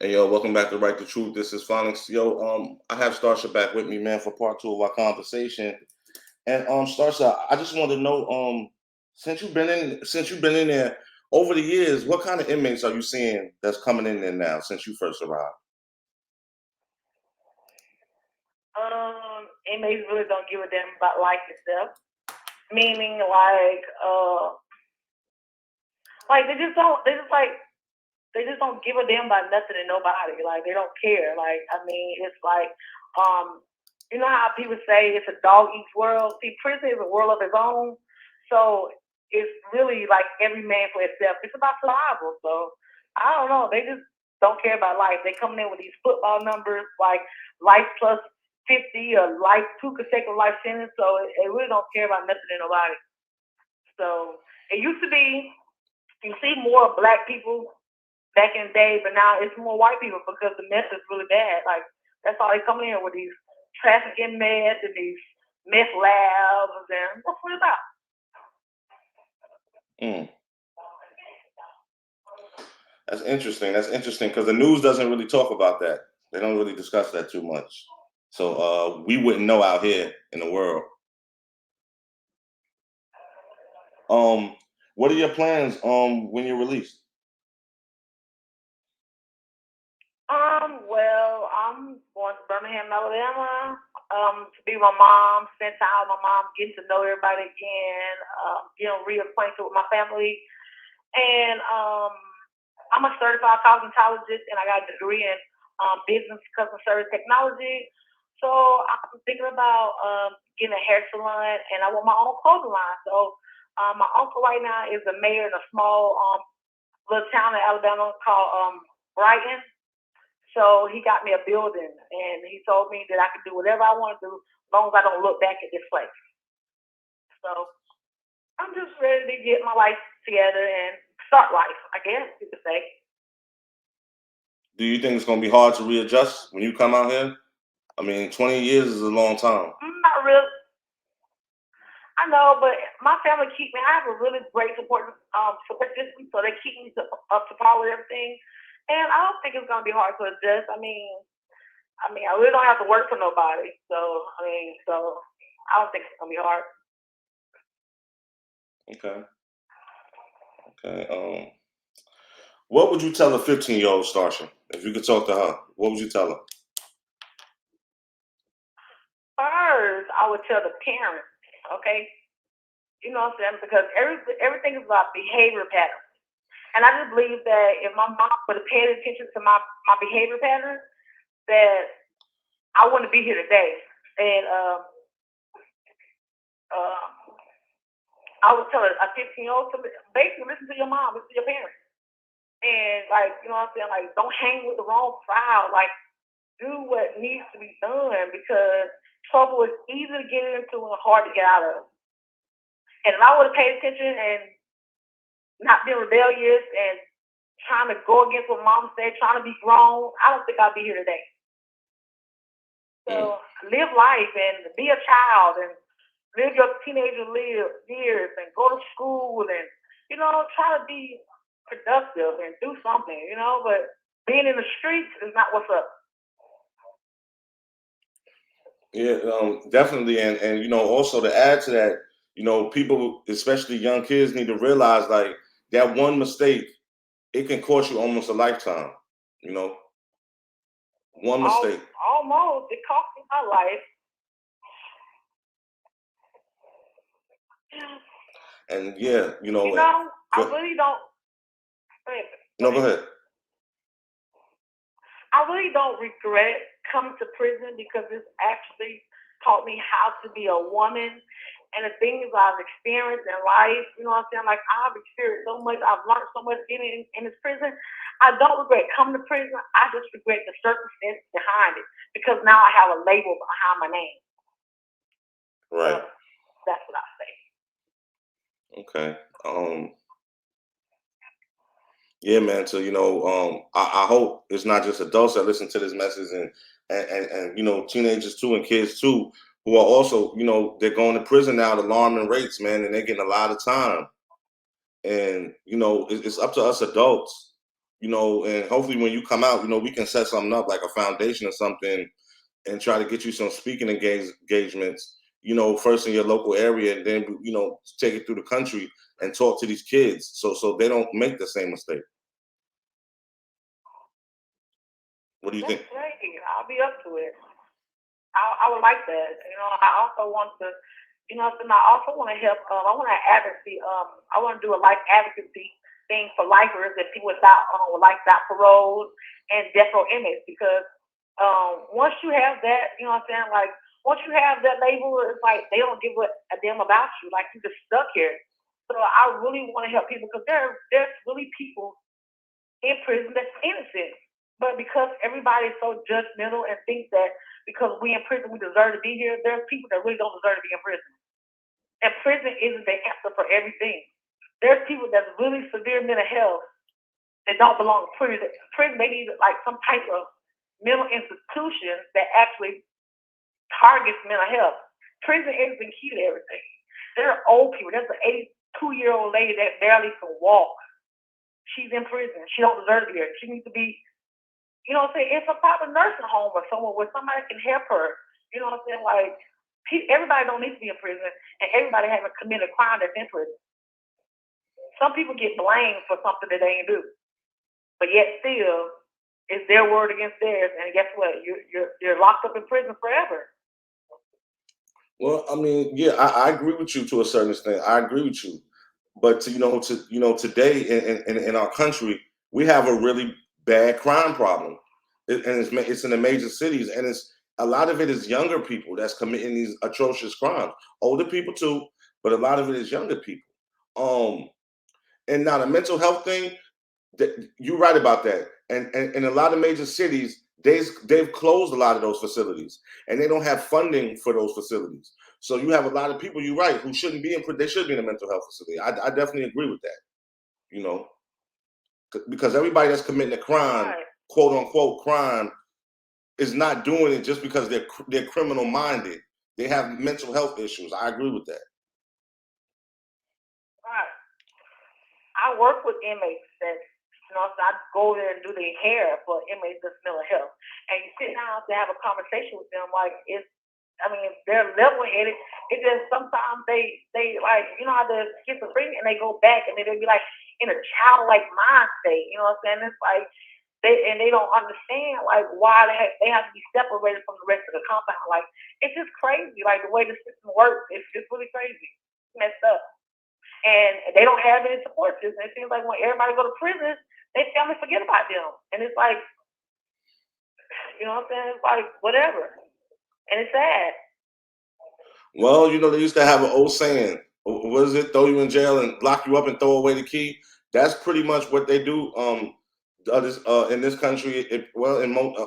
Hey yo, welcome back to Right the Truth. This is Phonics. Yo, I have Starsha back with me, man, for part two of our conversation. And Starsha, I just want to know, since you've been in there over the years, what kind of inmates are you seeing that's coming in there now since you first arrived? Inmates really don't give a damn about life itself. Meaning, like they just don't. They just don't give a damn about nothing and nobody. Like they don't care. Like I mean, it's like, um, you know how people say it's a dog eats world. See, prison is a world of its own. So it's really like every man for himself. It's about survival. So I don't know. They just don't care about life. They coming in with these football numbers like life plus 50 or life two consecutive life sentence. So they really don't care about nothing and nobody. So it used to be you see more black people back in the day, but now it's more white people because the mess is really bad. Like that's all they come in with these trafficking meth and these meth labs and that's what it's about. Mm, that's interesting. That's interesting because the news doesn't really talk about that. They don't really discuss that too much. So we wouldn't know out here in the world. Um, what are your plans when you're released? Well, I'm going to Birmingham, Alabama, to be with my mom, spend time with my mom, getting to know everybody again, reacquainted with my family. And I'm a certified cosmetologist, and I got a degree in business customer service technology. So I'm thinking about getting a hair salon, and I want my own clothing line. So my uncle right now is the mayor in a small little town in Alabama called Brighton. So he got me a building, and he told me that I could do whatever I want to do as long as I don't look back at this place. So I'm just ready to get my life together and start life, I guess you could say. Do you think it's gonna be hard to readjust when you come out here? I mean, 20 years is a long time. Not real. I know, but my family keep me. I have a really great support system, so they keep me up to par with everything. And I don't think it's gonna be hard to adjust. I mean, I really don't have to work for nobody. So I don't think it's gonna be hard. Okay. Okay. What would you tell a 15-year-old Starsha if you could talk to her? What would you tell her? First, I would tell the parents, okay? You know what I'm saying? Because everything is about behavior patterns. And I just believe that if my mom would have paid attention to my behavior patterns, that I wouldn't be here today. And uh, I would tell a 15-year-old to basically listen to your mom, listen to your parents. And like, you know what I'm saying? Like, don't hang with the wrong crowd. Like, do what needs to be done because trouble is easy to get into and hard to get out of. And if I would have paid attention and not been rebellious and trying to go against what mom said, trying to be grown, I don't think I'd be here today. Mm. So live life and be a child and live your years and go to school and try to be productive and do something. But being in the streets is not what's up. Yeah, definitely. And also to add to that, people, especially young kids, need to realize like that one mistake, it can cost you almost a lifetime. You know, one mistake. Almost, it cost me my life. And yeah, You know, I go, really don't. Go no, go ahead. ahead. I really don't regret coming to prison because it's actually taught me how to be a woman and the things I've experienced in life. You know what I'm saying? Like I've experienced so much, I've learned so much in this prison. I don't regret coming to prison. I just regret the circumstances behind it because now I have a label behind my name. So Right. that's what I say. Okay. Yeah, man. So I hope it's not just adults that listen to this message, and teenagers too, and kids too, who are also they're going to prison now at alarming rates, man, and they're getting a lot of time. And it's up to us adults. and hopefully when you come out, we can set something up like a foundation or something and try to get you some speaking engagements, first in your local area and then, take it through the country and talk to these kids so they don't make the same mistake. What do you think? That's great. I'll be up to it. I would like that. I also want to, I also want to help. I want to advocacy. I want to do a life advocacy thing for lifers and people with life without parole and death row inmates because once you have that, you know what I'm saying? Like once you have that label, it's like they don't give a damn about you. Like you just stuck here. So I really want to help people because there's really people in prison that's innocent. But because everybody is so judgmental and thinks that because we in prison we deserve to be here, there's people that really don't deserve to be in prison. And prison isn't the answer for everything. There's people that's really severe mental health that don't belong to prison. Prison they need like some type of mental institution that actually targets mental health. Prison isn't key to everything. There are old people. There's an 82-year-old lady that barely can walk. She's in prison. She don't deserve to be here. She needs to be in some type of nursing home or somewhere where somebody can help her. You know what I'm saying? Like, everybody don't need to be in prison, and everybody haven't committed a crime that's in prison. Some people get blamed for something that they ain't do, but yet still, it's their word against theirs, and guess what? You're locked up in prison forever. Well, I mean, yeah, I agree with you to a certain extent. I agree with you, but today in our country, we have a really bad crime problem, and it's in the major cities, and it's a lot of it is younger people that's committing these atrocious crimes. Older people too, but a lot of it is younger people. Um, and now the mental health thing, you're right about that. And in a lot of major cities, they've closed a lot of those facilities, and they don't have funding for those facilities. So you have a lot of people, you're right, who shouldn't be in. They should be in a mental health facility. I definitely agree with that. You know, because everybody that's committing a crime, Right. quote unquote crime, is not doing it just because they're criminal minded. They have mental health issues. I agree with that. Right. I work with inmates that so I go there and do their hair for inmates that's mental health. And you sit down to have a conversation with them, like they're level headed. It just sometimes they like how they're schizophrenic and they go back and they'll be like in a childlike mind state. You know what I'm saying? It's like they don't understand like why they have to be separated from the rest of the compound. Like it's just crazy. Like the way the system works, it's just really crazy. It's messed up. And they don't have any support system. It seems like when everybody go to prison, they family forget about them. And it's like, you know what I'm saying? It's like whatever. And it's sad. Well, they used to have an old saying. What is it? Throw you in jail and lock you up and throw away the key. That's pretty much what they do. In this country, in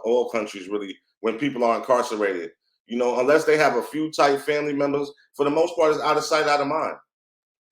all countries really, when people are incarcerated, unless they have a few tight family members, for the most part, it's out of sight, out of mind.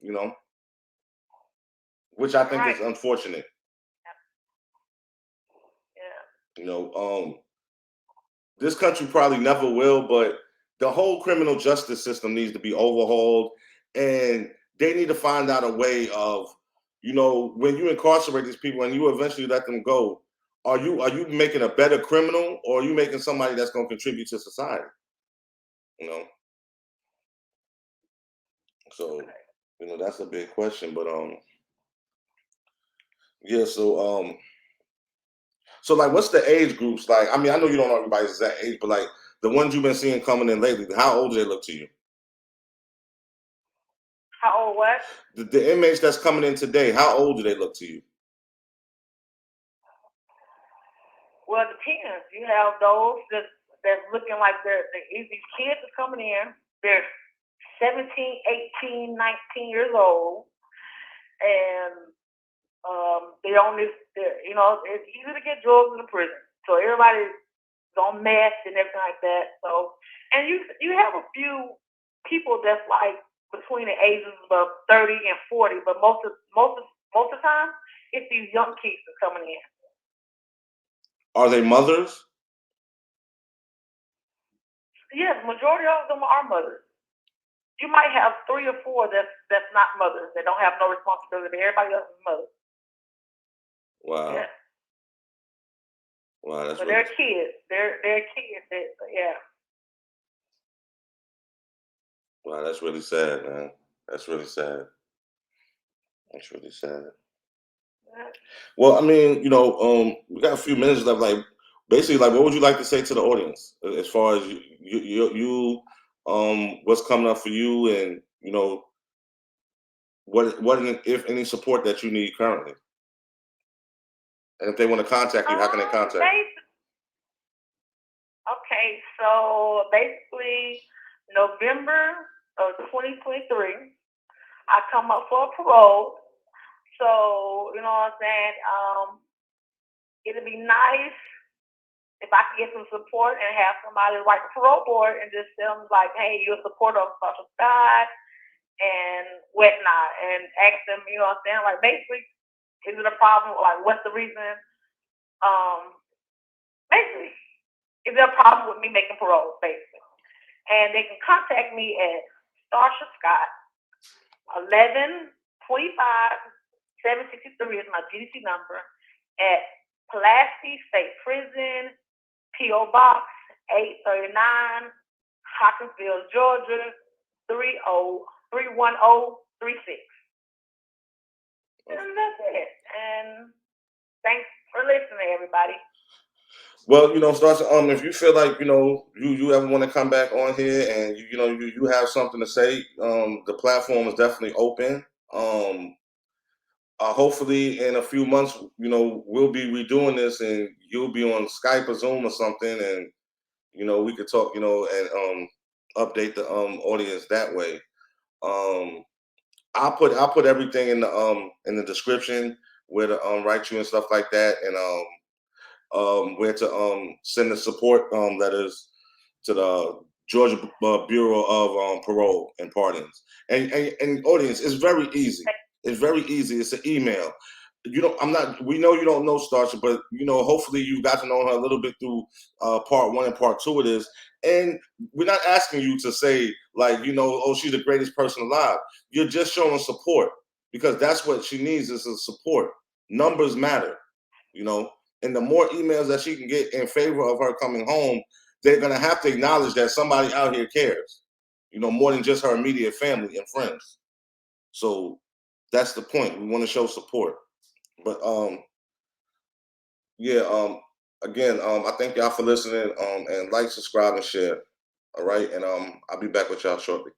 You know, which I think is Right. unfortunate. Yeah. This country probably never will, but the whole criminal justice system needs to be overhauled, and they need to find out a way of, when you incarcerate these people and you eventually let them go, are you making a better criminal, or are you making somebody that's going to contribute to society? You know, so that's a big question, but yeah, so like, what's the age groups like? I mean, I know you don't know everybody's exact age, but like the ones you've been seeing coming in lately, how old do they look to you? How old what? The inmates that's coming in today, how old do they look to you? Well, it depends. You have those that's looking like these kids are coming in. They're 17, 18, 19 years old, and they on this. It's easy to get drugs in the prison, so everybody's on meth and everything like that. So, and you have a few people that's like between the ages of 30 and 40, but most of the time, it's these young kids that's coming in. Are they mothers? Yes, majority of them are mothers. You might have three or four that's not mothers that don't have no responsibility. Everybody else is mothers. Wow. Yeah. Wow, that's But really. they're kids. They're kids. Yeah. Wow, that's really sad, man. That's really sad. That's really sad. Well, I mean, we got a few minutes left. Like, basically, like, what would you like to say to the audience as far as what's coming up for you, and what if any support that you need currently, and if they want to contact you, how can they contact you? Okay, so basically, November of 2023, I come up for a parole. So, you know what I'm saying? It'd be nice if I could get some support and have somebody write the parole board and just tell them, like, hey, you're a supporter of Starsha Scott and whatnot, and ask them, you know what I'm saying? Like, basically, is it a problem? Like, what's the reason? Um, Basically, is there a problem with me making parole, basically? And they can contact me at Starsha Scott, 1125-763 is my GDC number, at Pulaski State Prison, P.O. Box 839, Hawkinsville, Georgia 31036. And that's it. And thanks for listening, everybody. Well, Starsha, if you feel like you ever want to come back on here and you have something to say, the platform is definitely open. Hopefully, in a few months, we'll be redoing this, and you'll be on Skype or Zoom or something, and we could talk, and update the audience that way. I'll put everything in the description where to write you and stuff like that, and where to send the support letters to the Georgia Bureau of Parole and Pardons. And audience, it's very easy. It's very easy. It's an email. We know you don't know Starsha, but hopefully you got to know her a little bit through part 1 and part 2 of this. And we're not asking you to say, like, oh, she's the greatest person alive. You're just showing support, because that's what she needs, is a support. Numbers matter, and the more emails that she can get in favor of her coming home, they're gonna have to acknowledge that somebody out here cares, more than just her immediate family and friends. So that's the point. We want to show support. But yeah, again, I thank y'all for listening. And like, subscribe, and share. All right, and I'll be back with y'all shortly.